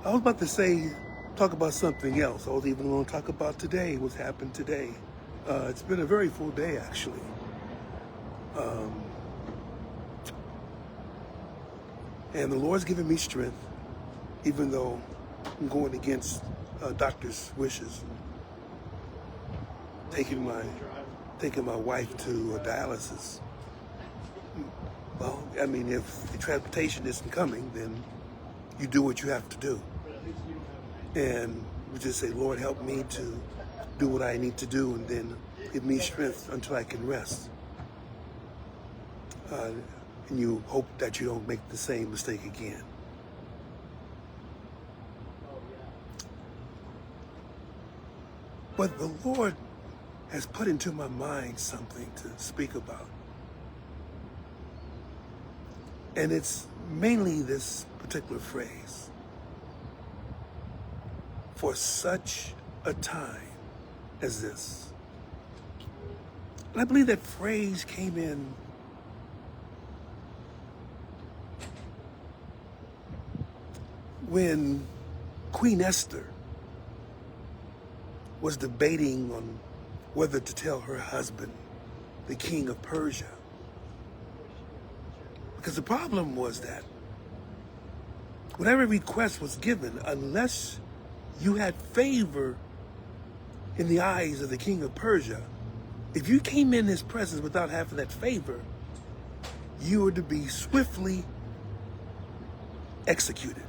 I was about to say, talk about something else. I was even going to talk about today, what's happened today. It's been a very full day, actually. And the Lord's given me strength, even though I'm going against doctor's wishes, taking my wife to dialysis. Well, I mean, if the transportation isn't coming, then you do what you have to do. And we just say, Lord, help me to do what I need to do, and then give me strength until I can rest. And you hope that you don't make the same mistake again. But the Lord has put into my mind something to speak about. And it's mainly this particular phrase: for such a time as this. And I believe that phrase came in when Queen Esther was debating on whether to tell her husband, the king of Persia. Because the problem was that whatever request was given, unless you had favor in the eyes of the king of Persia, if you came in his presence without having that favor, you were to be swiftly executed,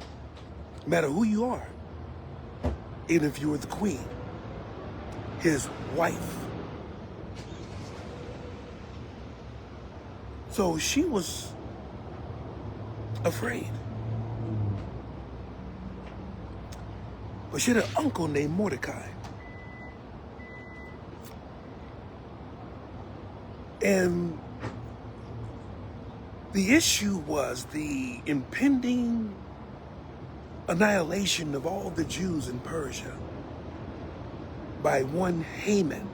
no matter who you are, even if you were the queen, his wife. So she was afraid. But she had an uncle named Mordecai. And the issue was the impending annihilation of all the Jews in Persia by one Haman.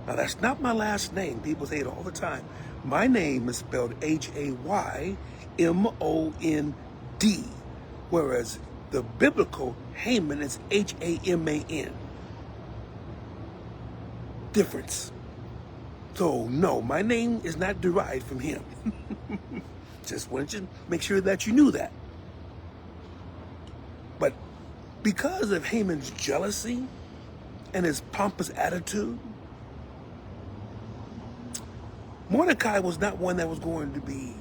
Now, that's not my last name. People say it all the time. My name is spelled Haymond, whereas the biblical Haman is Haman. Difference. So, no, my name is not derived from him. Just wanted to make sure that you knew that. But because of Haman's jealousy and his pompous attitude, Mordecai was not one that was going to be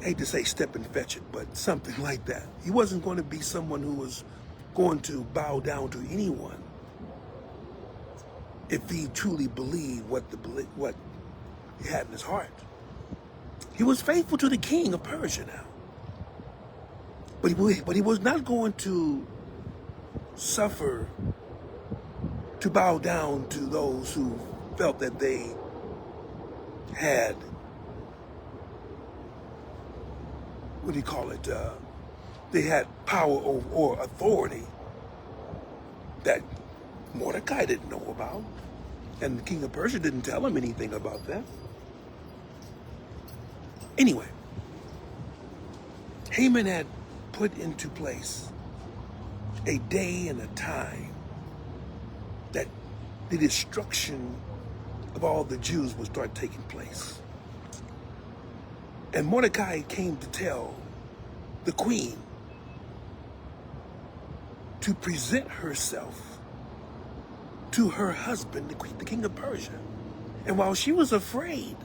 hate to say step and fetch it, but something like that. He wasn't going to be someone who was going to bow down to anyone if he truly believed what he had in his heart. He was faithful to the king of Persia now. But he was not going to suffer to bow down to those who felt that they had, what do you call it? They had power or authority that Mordecai didn't know about. And the king of Persia didn't tell him anything about that. Anyway, Haman had put into place a day and a time that the destruction of all the Jews would start taking place. And Mordecai came to tell the queen to present herself to her husband, the king of Persia. And while she was afraid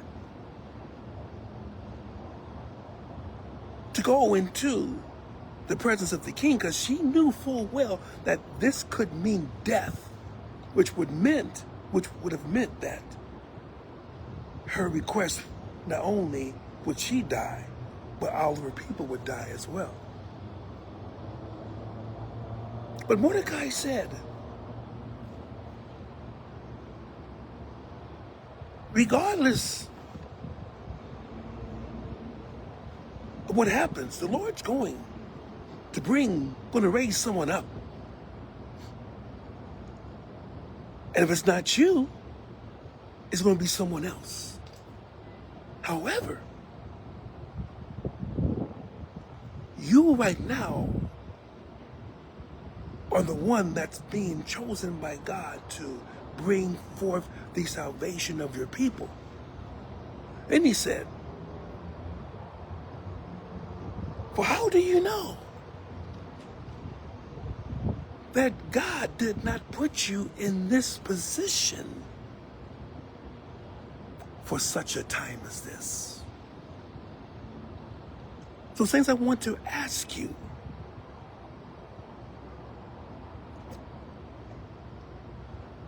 to go into the presence of the king, because she knew full well that this could mean death, which would have meant that her request, not only would she die, but all of her people would die as well. But Mordecai said, regardless of what happens, the Lord's going to raise someone up. And if it's not you, it's going to be someone else. However, you right now are the one that's being chosen by God to bring forth the salvation of your people. And he said, for how do you know that God did not put you in this position for such a time as this? So things I want to ask you,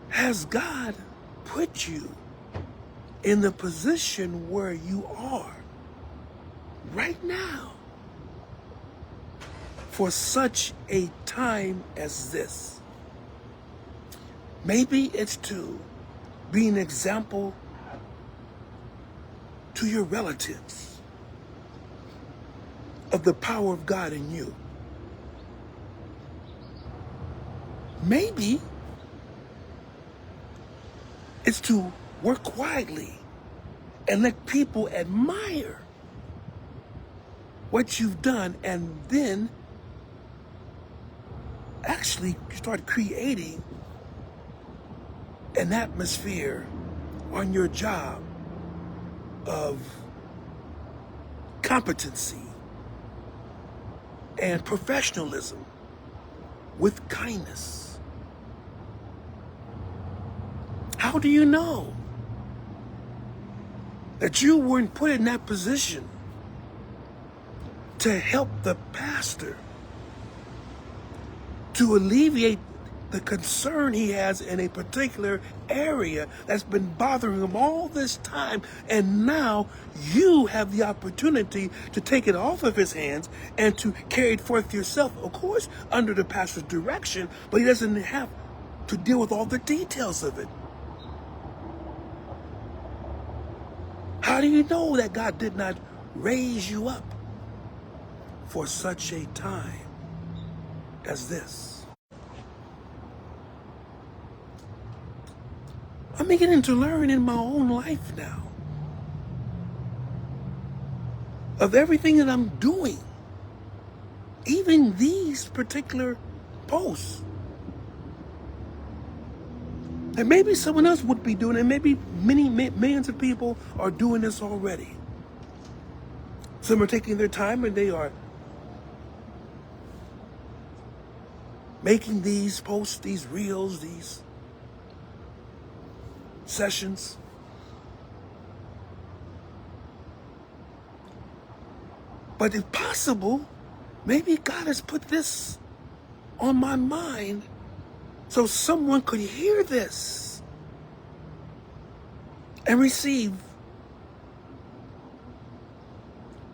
has God put you in the position where you are right now for such a time as this? Maybe it's to be an example to your relatives of the power of God in you. Maybe it's to work quietly and let people admire what you've done, and then actually start creating an atmosphere on your job of competency and professionalism with kindness. How do you know that you weren't put in that position to help the pastor to alleviate the concern he has in a particular area that's been bothering him all this time, and now you have the opportunity to take it off of his hands and to carry it forth yourself, of course, under the pastor's direction, but he doesn't have to deal with all the details of it. How do you know that God did not raise you up for such a time as this? I'm beginning to learn in my own life now of everything that I'm doing, even these particular posts. And maybe someone else would be doing it. Maybe millions of people are doing this already. Some are taking their time and they are making these posts, these reels, these sessions. But if possible, maybe God has put this on my mind so someone could hear this and receive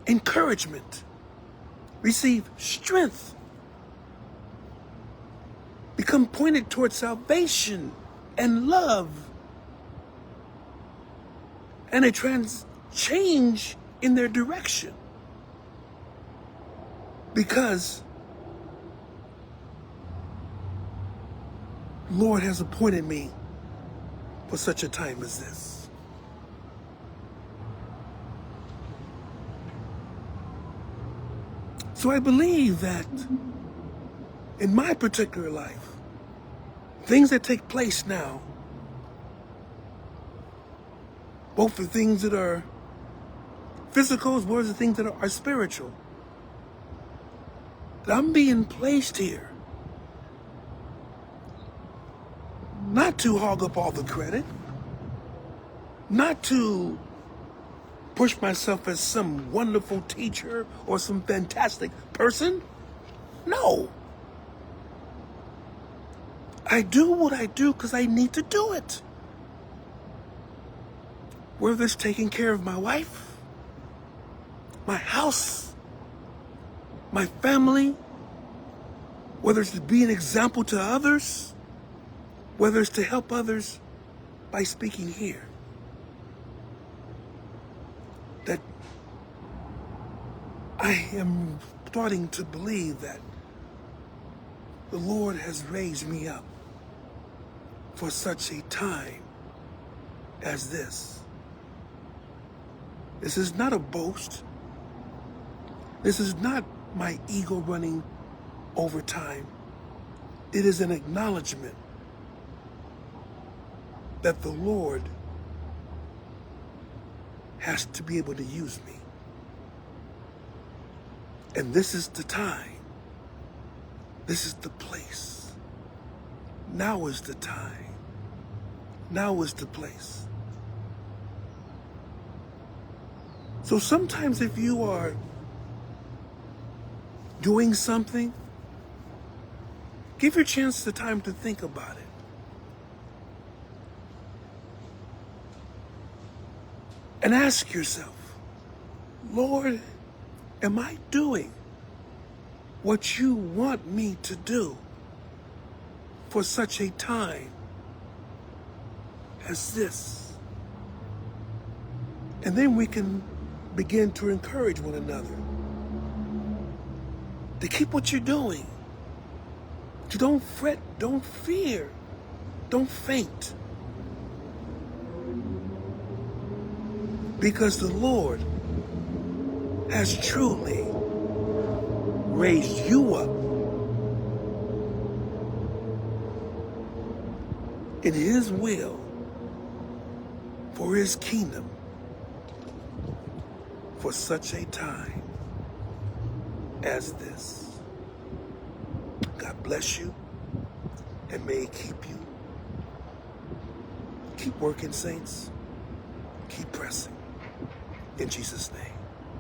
encouragement, receive strength, become pointed towards salvation and love, and a change in their direction. Because Lord has appointed me for such a time as this. So I believe that in my particular life, things that take place now, both the things that are physical as well as the things that are spiritual, that I'm being placed here not to hog up all the credit, not to push myself as some wonderful teacher or some fantastic person. No. I do what I do because I need to do it. Whether it's taking care of my wife, my house, my family, whether it's to be an example to others, whether it's to help others by speaking here. That I am starting to believe that the Lord has raised me up for such a time as this. This is not a boast. This is not my ego running over time. It is an acknowledgement that the Lord has to be able to use me. And this is the time. This is the place. Now is the time. Now is the place. So sometimes if you are doing something, give your chance the time to think about it. And ask yourself, Lord, am I doing what you want me to do for such a time as this? And then we can begin to encourage one another to keep what you're doing. To don't fret, don't fear, don't faint. Because the Lord has truly raised you up in His will for His kingdom for such a time as this. God bless you, and may He keep you. Keep working, saints. Keep pressing. In Jesus' name.